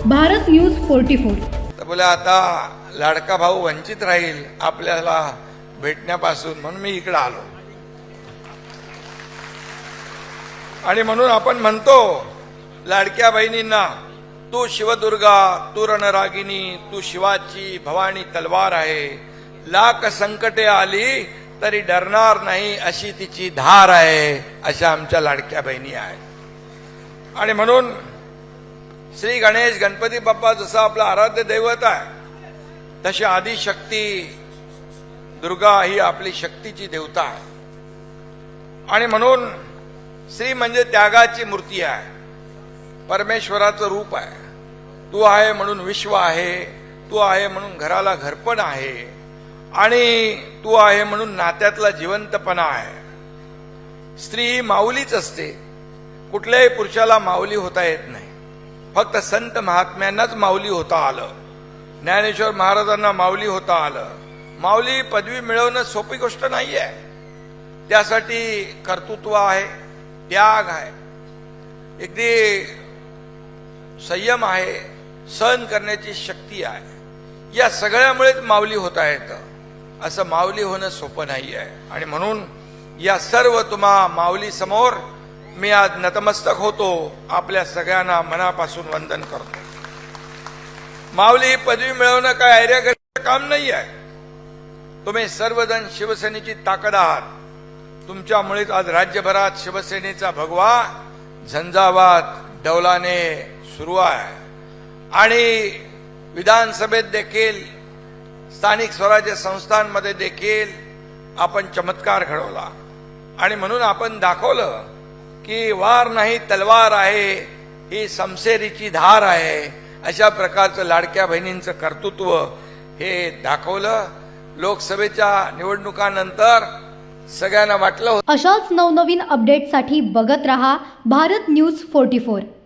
Bharat news 44। तर बोले आता लाडका भाऊ वंचित राहील आपल्याला भेटण्यापासून, म्हणून मी इकडे आलो। आणि म्हणून आपण म्हणतो लाडक्या बहिणींना, तू शिवदुर्गा, तू रणरागिनी, तू शिवाची भवानी तलवार आहे। लाख संकटे आली तरी डरणार नाही अशी तिची धार आहे, अशा आमच्या लाडक्या बहिणी आहेत। आणि म्हणून श्री गणेश गणपती बाप्पा जसं आपलं आराध्य दैवत आहे, तशी आदिशक्ती दुर्गा ही आपली शक्तीची देवता आहे। आणि म्हणून श्री म्हणजे त्यागाची मूर्ती आहे, परमेश्वराचं रूप आहे। तू आहे म्हणून विश्व आहे, तू आहे म्हणून घराला घरपण आहे, आणि तू आहे म्हणून नात्यातला जिवंतपणा आहे। स्त्री ही माऊलीच असते, कुठल्याही पुरुषाला माऊली होता येत नाही। फक्त संत महात्म्यांनाच माऊली होता आलं, ज्ञानेश्वर महाराजांना माऊली होता आलं। माऊली पदवी मिळवणं सोपी गोष्ट नाही आहे, त्यासाठी कर्तृत्व आहे, त्याग आहे, अगदी संयम आहे, सहन करण्याची शक्ती आहे। या सगळ्यामुळेच माऊली होता येतं, असं माऊली होणं सोपं नाही आहे। आणि म्हणून या सर्व तुम्हा माऊली समोर मी आज नतमस्तक होतो, आपल्या सगळ्यांना मनापासून वंदन करतो। माऊली ही पदवी मिळवणं काय ऐर्याचं काम नाही आहे। तुम्ही सर्वजण शिवसेनेची ताकद आहात, तुमच्यामुळेच आज राज्यभरात शिवसेनेचा भगवा झंझावात डौलाने सुरू आहे। आणि विधानसभेत देखील, स्थानिक स्वराज्य संस्थांमध्ये देखील आपण चमत्कार घडवला। आणि म्हणून आपण दाखवलं की वार नाही तलवार आहे, ही समशेरीची धार आहे। अशा प्रकारचं लाडक्या बहिणींचं कर्तृत्व हे दाखवलं। लोकसभेच्या निवडणुकानंतर सगळ्यांना वाटलं अशाच नवनवीन अपडेटसाठी बघत रहा भारत न्यूज 44।